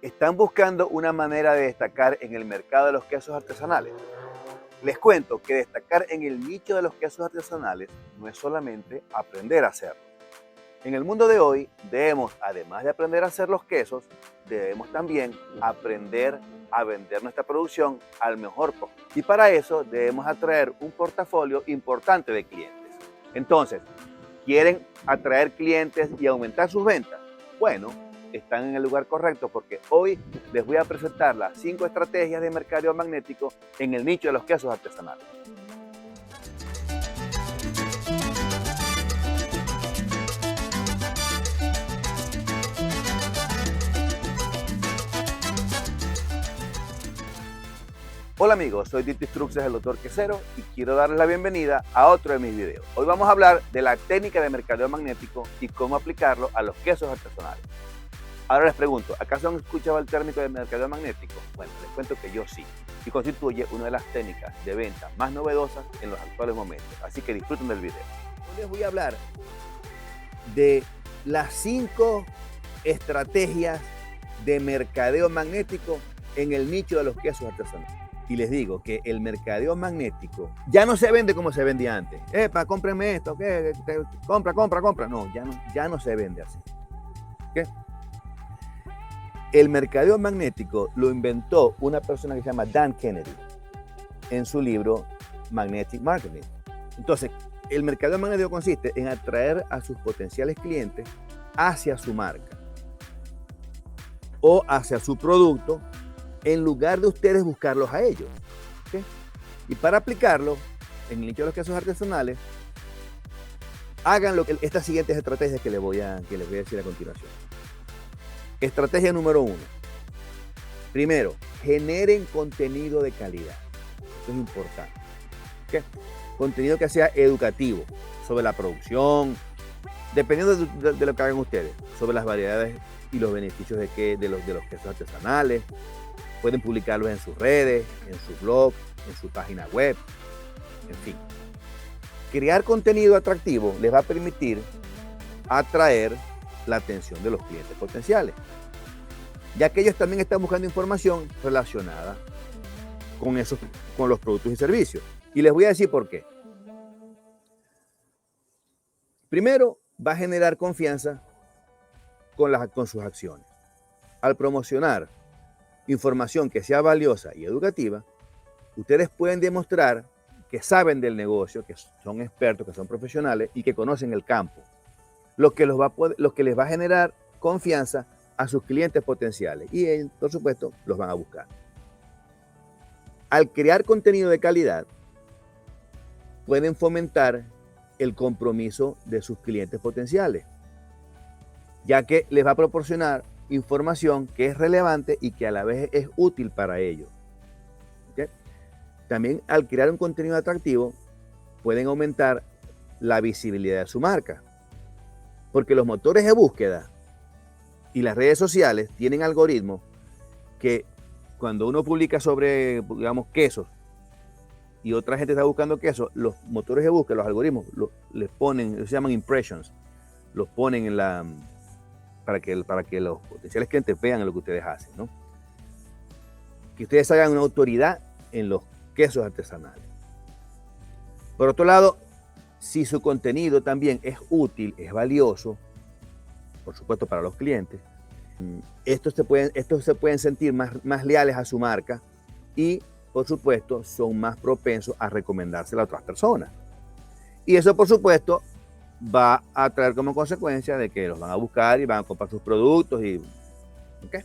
¿Están buscando una manera de destacar en el mercado de los quesos artesanales? Les cuento que destacar en el nicho de los quesos artesanales no es solamente aprender a hacerlo. En el mundo de hoy debemos, además de aprender a hacer los quesos, debemos también aprender a vender nuestra producción al mejor costo. Y para eso debemos atraer un portafolio importante de clientes. Entonces, ¿quieren atraer clientes y aumentar sus ventas? Bueno, están en el lugar correcto porque hoy les voy a presentar las 5 estrategias de mercadeo magnético en el nicho de los quesos artesanales. Hola amigos, soy Titi Struxes, el Doctor Quesero, y quiero darles la bienvenida a otro de mis videos. Hoy vamos a hablar de la técnica de mercadeo magnético y cómo aplicarlo a los quesos artesanales. Ahora les pregunto, ¿acaso han escuchado el término de mercadeo magnético? Bueno, les cuento que yo sí, y constituye una de las técnicas de venta más novedosas en los actuales momentos. Así que disfruten del video. Hoy les voy a hablar de las 5 estrategias de mercadeo magnético en el nicho de los quesos artesanales. Y les digo que el mercadeo magnético ya no se vende como se vendía antes. Cómprenme esto, ¿qué? Compra. No, ya no se vende así. ¿Qué? El mercadeo magnético lo inventó una persona que se llama Dan Kennedy en su libro Magnetic Marketing. Entonces, el mercadeo magnético consiste en atraer a sus potenciales clientes hacia su marca o hacia su producto en lugar de ustedes buscarlos a ellos. ¿Okay? Y para aplicarlo en el nicho de los quesos artesanales, hagan estas siguientes estrategias que les voy a decir a continuación. Estrategia número 1. Primero, generen contenido de calidad. Esto es importante. ¿Okay? Contenido que sea educativo sobre la producción, dependiendo de lo que hagan ustedes, sobre las variedades y los beneficios de los quesos artesanales. Pueden publicarlos en sus redes, en su blog, en su página web, en fin. Crear contenido atractivo les va a permitir atraer la atención de los clientes potenciales, ya que ellos también están buscando información relacionada con los productos y servicios. Y les voy a decir por qué. Primero, va a generar confianza con sus acciones. Al promocionar información que sea valiosa y educativa, ustedes pueden demostrar que saben del negocio, que son expertos, que son profesionales y que conocen el campo, lo que les va a generar confianza a sus clientes potenciales y ellos, por supuesto, los van a buscar. Al crear contenido de calidad, pueden fomentar el compromiso de sus clientes potenciales, ya que les va a proporcionar información que es relevante y que a la vez es útil para ellos. ¿Okay? También al crear un contenido atractivo pueden aumentar la visibilidad de su marca, porque los motores de búsqueda y las redes sociales tienen algoritmos que cuando uno publica sobre, digamos, quesos y otra gente está buscando quesos, los motores de búsqueda, los algoritmos les ponen, se llaman impressions, los ponen para que los potenciales clientes vean lo que ustedes hacen, ¿no? Que ustedes hagan una autoridad en los quesos artesanales. Por otro lado, si su contenido también es útil, es valioso, por supuesto para los clientes, estos se pueden sentir más leales a su marca y, por supuesto, son más propensos a recomendársela a otras personas. Y eso, por supuesto, va a traer como consecuencia de que los van a buscar y van a comprar sus productos. ¿Okay?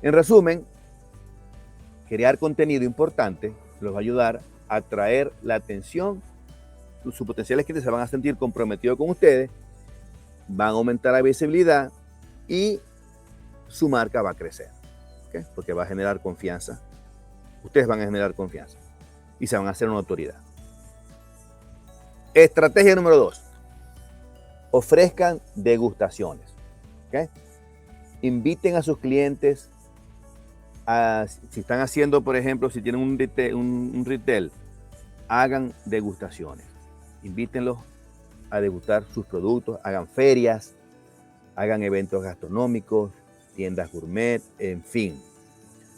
En resumen, crear contenido importante los va a ayudar a atraer la atención. Sus potenciales clientes se van a sentir comprometidos con ustedes, van a aumentar la visibilidad y su marca va a crecer. ¿Okay? Porque va a generar confianza. Ustedes van a generar confianza y se van a hacer una autoridad. Estrategia número 2. Ofrezcan degustaciones. ¿Okay? Inviten a sus clientes si están haciendo, por ejemplo, si tienen un retail, hagan degustaciones. Invítenlos a degustar sus productos, hagan ferias, hagan eventos gastronómicos, tiendas gourmet, en fin.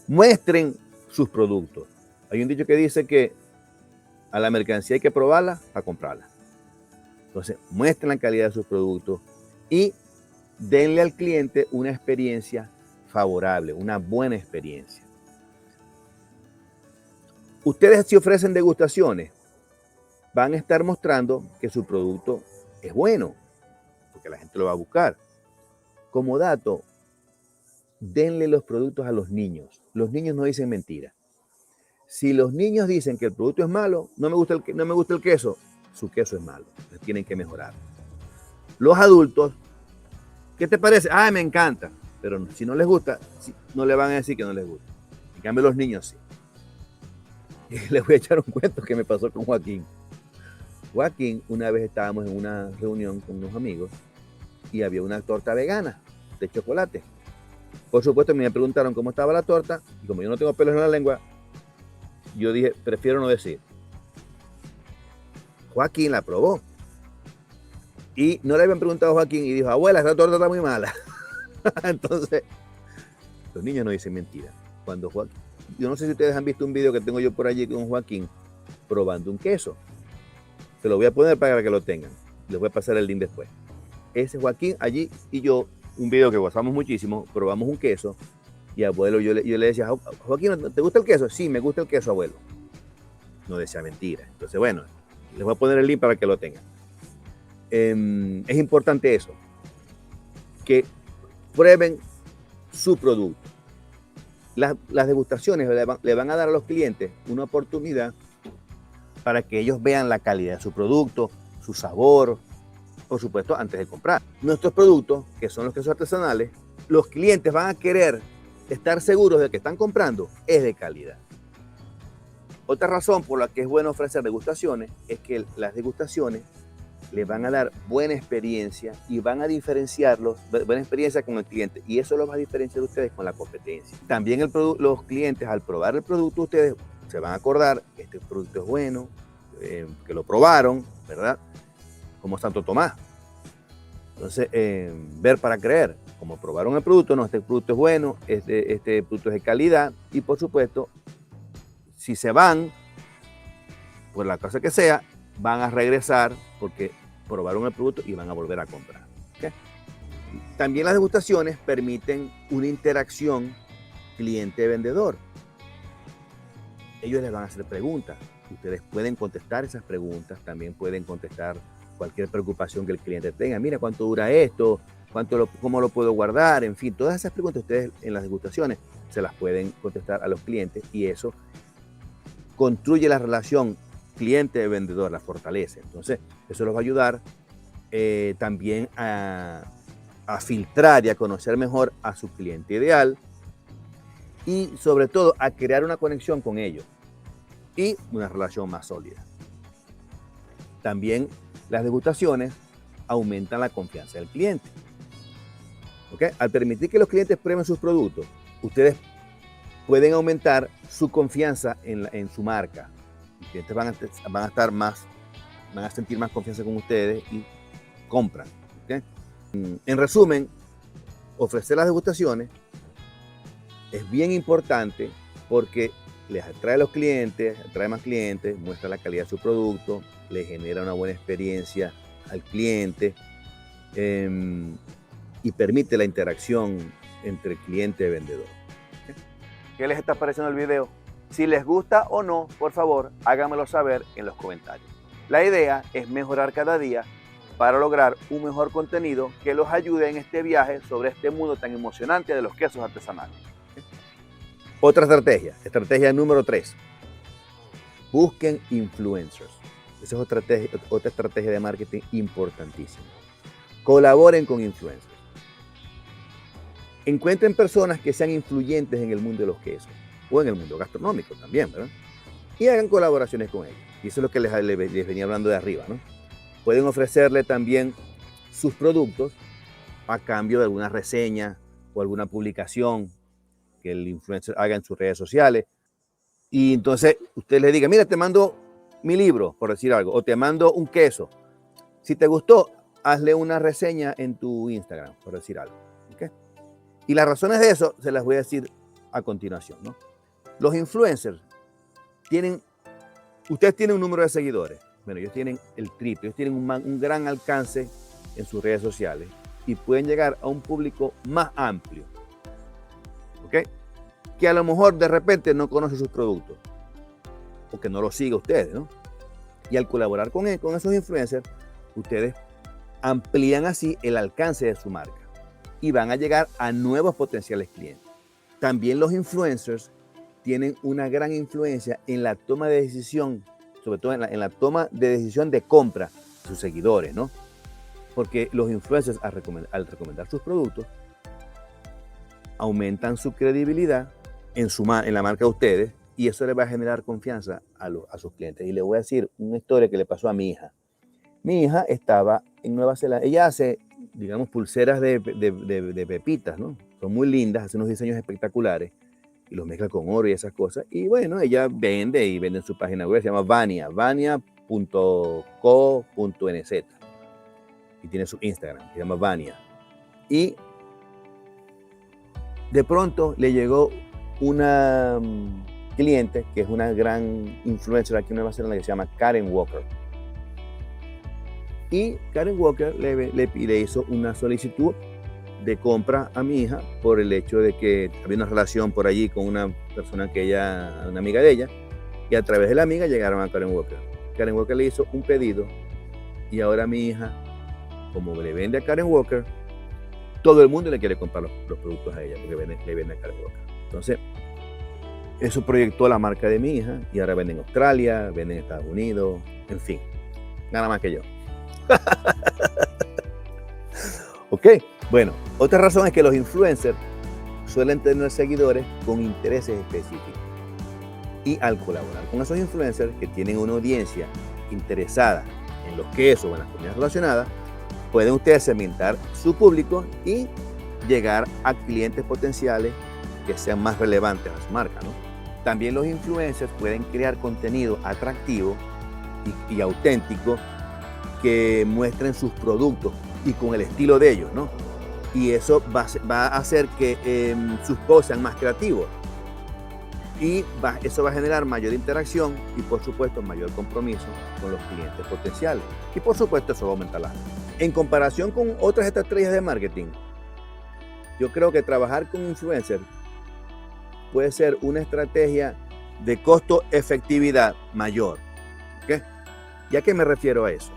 Muestren sus productos. Hay un dicho que dice que a la mercancía hay que probarla para comprarla. Entonces, muestren la calidad de sus productos y denle al cliente una experiencia favorable, una buena experiencia. Ustedes, si ofrecen degustaciones, van a estar mostrando que su producto es bueno, porque la gente lo va a buscar. Como dato, denle los productos a los niños. Los niños no dicen mentiras. Si los niños dicen que el producto es malo, no me gusta el queso, su queso es malo. Entonces tienen que mejorar. Los adultos, ¿qué te parece? Ah, me encanta. Pero si no les gusta, no le van a decir que no les gusta. En cambio, los niños sí. Y les voy a echar un cuento que me pasó con Joaquín. Joaquín, una vez estábamos en una reunión con unos amigos y había una torta vegana de chocolate. Por supuesto, me preguntaron cómo estaba la torta y como yo no tengo pelos en la lengua, yo dije, prefiero no decir. Joaquín la probó. Y no le habían preguntado a Joaquín y dijo, abuela, esta torta está muy mala. Entonces, los niños no dicen mentiras. Cuando Joaquín, yo no sé si ustedes han visto un video que tengo yo por allí con Joaquín probando un queso. Se lo voy a poner para que lo tengan. Les voy a pasar el link después. Ese Joaquín allí y yo, un video que gozamos muchísimo, probamos un queso y abuelo, yo le decía, Joaquín, ¿te gusta el queso? Sí, me gusta el queso, abuelo. No decía mentira. Entonces, bueno, les voy a poner el link para que lo tengan. Es importante eso, que prueben su producto. Las degustaciones le van a dar a los clientes una oportunidad para que ellos vean la calidad de su producto, su sabor, por supuesto, antes de comprar. Nuestros productos, que son los quesos artesanales, los clientes van a querer estar seguros de que están comprando es de calidad. Otra razón por la que es bueno ofrecer degustaciones es que las degustaciones les van a dar buena experiencia y van a diferenciarlos, buena experiencia con el cliente, y eso los va a diferenciar ustedes con la competencia. También los clientes, al probar el producto, ustedes se van a acordar que este producto es bueno, que lo probaron, ¿verdad? Como Santo Tomás. Entonces, ver para creer. Como probaron el producto, no, este producto es bueno, este producto es de calidad, y por supuesto, si se van, por la cosa que sea, van a regresar porque probaron el producto y van a volver a comprar. ¿Okay? También las degustaciones permiten una interacción cliente-vendedor. Ellos les van a hacer preguntas. Ustedes pueden contestar esas preguntas, también pueden contestar cualquier preocupación que el cliente tenga. Mira, ¿cuánto dura esto? ¿Cómo lo puedo guardar? En fin, todas esas preguntas ustedes en las degustaciones se las pueden contestar a los clientes y eso construye la relación cliente-vendedor, la fortalece. Entonces, eso los va a ayudar también a filtrar y a conocer mejor a su cliente ideal y sobre todo a crear una conexión con ellos y una relación más sólida. También las degustaciones aumentan la confianza del cliente. ¿Okay? Al permitir que los clientes prueben sus productos, ustedes pueden aumentar su confianza en su marca. Los clientes van a sentir más confianza con ustedes y compran. ¿Okay? En resumen, ofrecer las degustaciones es bien importante porque les atrae a los clientes, atrae más clientes, muestra la calidad de su producto, les genera una buena experiencia al cliente y permite la interacción entre cliente y vendedor. ¿Okay? ¿Qué les está pareciendo el video? Si les gusta o no, por favor, háganmelo saber en los comentarios. La idea es mejorar cada día para lograr un mejor contenido que los ayude en este viaje sobre este mundo tan emocionante de los quesos artesanales. ¿Okay? Otra estrategia número 3. Busquen influencers. Esa es otra estrategia de marketing importantísima. Colaboren con influencers. Encuentren personas que sean influyentes en el mundo de los quesos o en el mundo gastronómico también, ¿verdad? Y hagan colaboraciones con ellos. Y eso es lo que les venía hablando de arriba, ¿no? Pueden ofrecerle también sus productos a cambio de alguna reseña o alguna publicación que el influencer haga en sus redes sociales. Y entonces usted le diga, mira, te mando mi libro, por decir algo, o te mando un queso. Si te gustó, hazle una reseña en tu Instagram, por decir algo. ¿Okay? Y las razones de eso se las voy a decir a continuación, ¿no? Los influencers ustedes tienen un número de seguidores. Bueno, ellos tienen el triple, ellos tienen un gran alcance en sus redes sociales y pueden llegar a un público más amplio, ¿ok? Que a lo mejor de repente no conoce sus productos o que no los sigue a ustedes, ¿no? Y al colaborar con esos influencers, ustedes amplían así el alcance de su marca y van a llegar a nuevos potenciales clientes. También los influencers tienen una gran influencia en la toma de decisión, sobre todo en la toma de decisión de compra de sus seguidores, ¿no? Porque los influencers al recomendar sus productos aumentan su credibilidad en la marca de ustedes y eso les va a generar confianza a sus clientes. Y les voy a decir una historia que le pasó a mi hija. Mi hija estaba en Nueva Zelanda. Ella hace, digamos, pulseras de pepitas, ¿no? Son muy lindas, hace unos diseños espectaculares y los mezcla con oro y esas cosas. Y bueno, ella vende en su página web, se llama vania.co.nz. Y tiene su Instagram, se llama Vania. Y de pronto le llegó una cliente que es una gran influencer aquí en Nueva Zelanda que se llama Karen Walker. Y Karen Walker le hizo una solicitud de compra a mi hija por el hecho de que había una relación por allí con una persona una amiga de ella, y a través de la amiga llegaron a Karen Walker. Karen Walker le hizo un pedido y ahora mi hija, como le vende a Karen Walker, todo el mundo le quiere comprar los productos a ella porque le vende a Karen Walker. Entonces, eso proyectó la marca de mi hija y ahora vende en Australia, vende en Estados Unidos, en fin, nada más que yo. Ok, bueno, otra razón es que los influencers suelen tener seguidores con intereses específicos. Y al colaborar con esos influencers que tienen una audiencia interesada en los quesos o en las comidas relacionadas, pueden ustedes segmentar su público y llegar a clientes potenciales que sean más relevantes a su marca, ¿no? También los influencers pueden crear contenido atractivo y auténtico que muestren sus productos y con el estilo de ellos, ¿no? Y eso va a hacer que sus posts sean más creativos. Y eso va a generar mayor interacción y, por supuesto, mayor compromiso con los clientes potenciales. Y, por supuesto, eso va a aumentar las ventas. En comparación con otras estrategias de marketing, yo creo que trabajar con influencers puede ser una estrategia de costo-efectividad mayor. ¿Okay? ¿Y a qué me refiero a eso?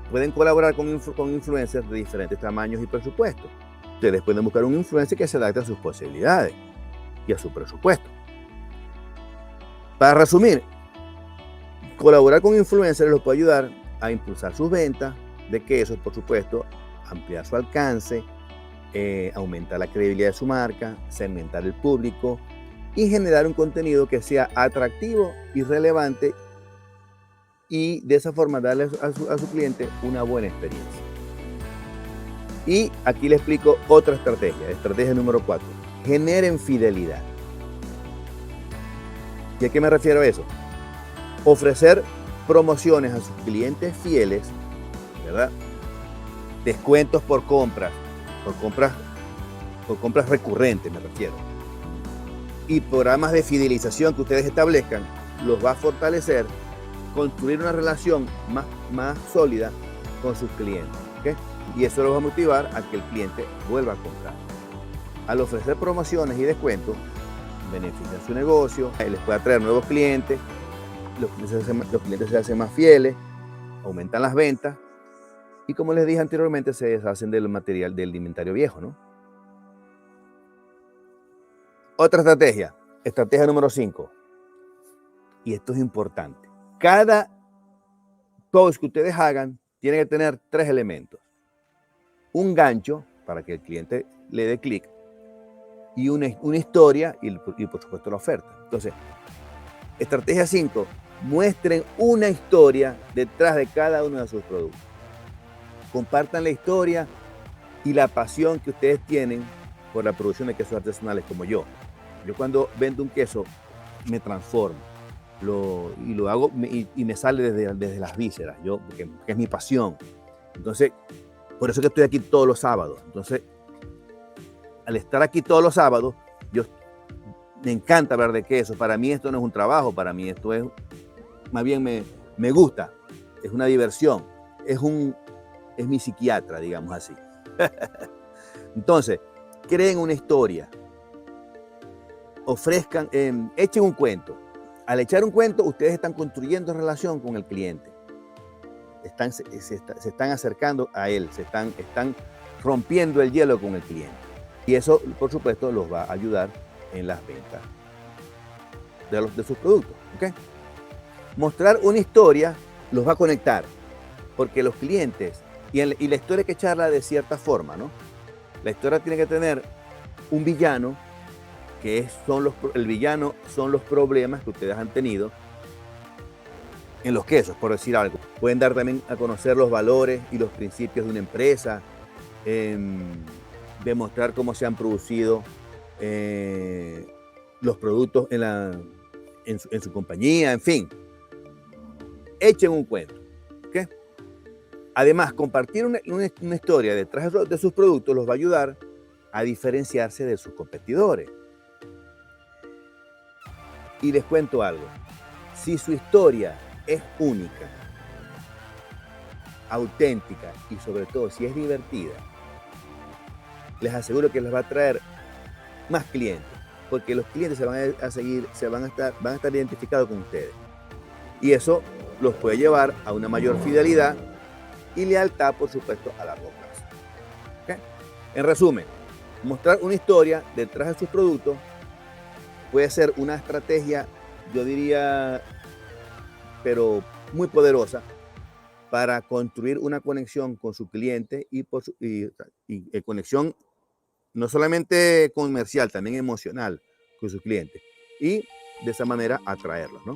Pueden colaborar con influencers de diferentes tamaños y presupuestos. Ustedes pueden buscar un influencer que se adapte a sus posibilidades y a su presupuesto. Para resumir, colaborar con influencers los puede ayudar a impulsar sus ventas de quesos, por supuesto, ampliar su alcance, aumentar la credibilidad de su marca, segmentar el público y generar un contenido que sea atractivo y relevante y de esa forma darle a su cliente una buena experiencia. Y aquí le explico otra estrategia número 4. Generen fidelidad. ¿Y a qué me refiero a eso? Ofrecer promociones a sus clientes fieles, ¿verdad? Descuentos por compras recurrentes me refiero. Y programas de fidelización que ustedes establezcan los va a fortalecer, construir una relación más sólida con sus clientes, ¿okay? Y eso los va a motivar a que el cliente vuelva a comprar. Al ofrecer promociones y descuentos, benefician su negocio, les puede atraer nuevos clientes, los clientes se hacen más fieles, aumentan las ventas y, como les dije anteriormente, se deshacen del material del inventario viejo, ¿no? Otra estrategia número 5, y esto es importante. Cada post que ustedes hagan tiene que tener 3 elementos. Un gancho para que el cliente le dé clic y una historia y por supuesto la oferta. Entonces, estrategia 5, muestren una historia detrás de cada uno de sus productos. Compartan la historia y la pasión que ustedes tienen por la producción de quesos artesanales como yo. Yo cuando vendo un queso me transformo. Lo hago y me sale desde las vísceras, porque es mi pasión. Entonces, por eso que estoy aquí todos los sábados. Entonces, al estar aquí todos los sábados, me encanta hablar de queso. Para mí esto no es un trabajo, para mí esto es, más bien me gusta, es una diversión, es mi psiquiatra, digamos así. Entonces, creen una historia, ofrezcan, echen un cuento. Al echar un cuento, ustedes están construyendo relación con el cliente. Se están acercando a él, están rompiendo el hielo con el cliente. Y eso, por supuesto, los va a ayudar en las ventas de sus productos. ¿Okay? Mostrar una historia los va a conectar, porque los clientes, y la historia hay que echarla de cierta forma, ¿no? La historia tiene que tener un villano, el villano son los problemas que ustedes han tenido en los quesos, por decir algo. Pueden dar también a conocer los valores y los principios de una empresa, demostrar cómo se han producido los productos en su compañía, en fin. Echen un cuento. ¿Okay? Además, compartir una historia detrás de sus productos los va a ayudar a diferenciarse de sus competidores. Y les cuento algo. Si su historia es única, auténtica y sobre todo si es divertida, les aseguro que les va a traer más clientes, porque los clientes se van a estar identificados con ustedes. Y eso los puede llevar a una mayor fidelidad y lealtad, por supuesto, a largo plazo. ¿Okay? En resumen, mostrar una historia detrás de sus productos puede ser una estrategia, yo diría, pero muy poderosa, para construir una conexión con su cliente y conexión no solamente comercial, también emocional con sus clientes. Y de esa manera atraerlos, ¿no?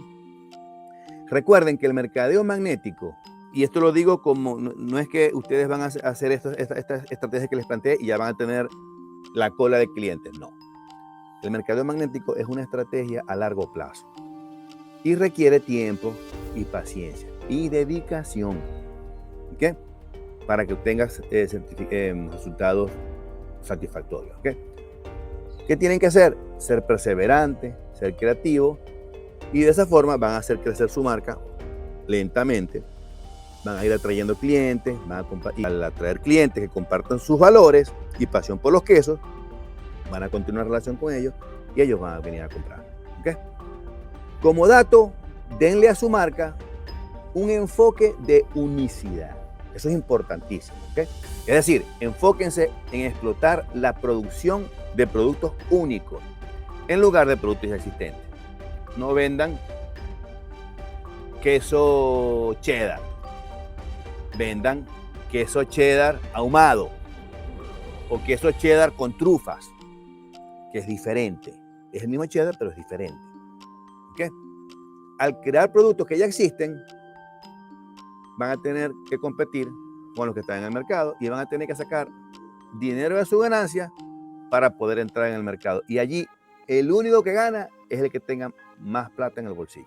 Recuerden que el mercadeo magnético, y esto lo digo como, no es que ustedes van a hacer estas estrategias que les planteé y ya van a tener la cola de clientes, no. El mercadeo magnético es una estrategia a largo plazo y requiere tiempo y paciencia y dedicación, ¿okay? Para que obtengas resultados satisfactorios. ¿Okay? ¿Qué tienen que hacer? Ser perseverantes, ser creativos, y de esa forma van a hacer crecer su marca lentamente. Van a ir atrayendo clientes, al atraer clientes que compartan sus valores y pasión por los quesos, van a continuar relación con ellos y ellos van a venir a comprar. ¿Okay? Como dato, denle a su marca un enfoque de unicidad. Eso es importantísimo. ¿Okay? Es decir, enfóquense en explotar la producción de productos únicos en lugar de productos existentes. No vendan queso cheddar. Vendan queso cheddar ahumado o queso cheddar con trufas, que es diferente. Es el mismo cheddar, pero es diferente. ¿Okay? Al crear productos que ya existen, van a tener que competir con los que están en el mercado y van a tener que sacar dinero de su ganancia para poder entrar en el mercado. Y allí el único que gana es el que tenga más plata en el bolsillo.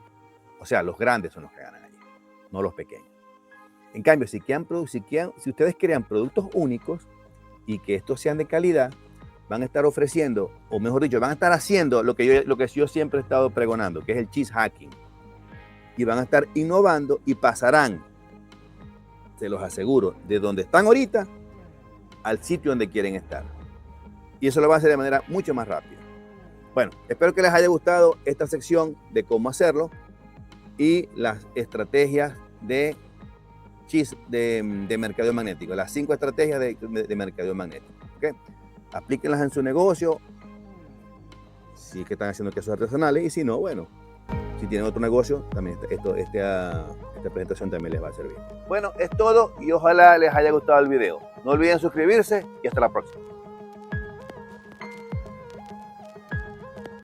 O sea, los grandes son los que ganan allí, no los pequeños. En cambio, si ustedes crean productos únicos y que estos sean de calidad, van a estar ofreciendo, o mejor dicho, van a estar haciendo lo que yo siempre he estado pregonando, que es el cheese hacking. Y van a estar innovando y pasarán, se los aseguro, de donde están ahorita al sitio donde quieren estar. Y eso lo van a hacer de manera mucho más rápida. Bueno, espero que les haya gustado esta sección de cómo hacerlo y las estrategias de mercadeo magnético, las 5 estrategias de mercadeo magnético. ¿Okay? Aplíquenlas en su negocio, si es que están haciendo quesos artesanales, y si no, bueno, si tienen otro negocio, también esta presentación también les va a servir. Bueno, es todo y ojalá les haya gustado el video. No olviden suscribirse y hasta la próxima.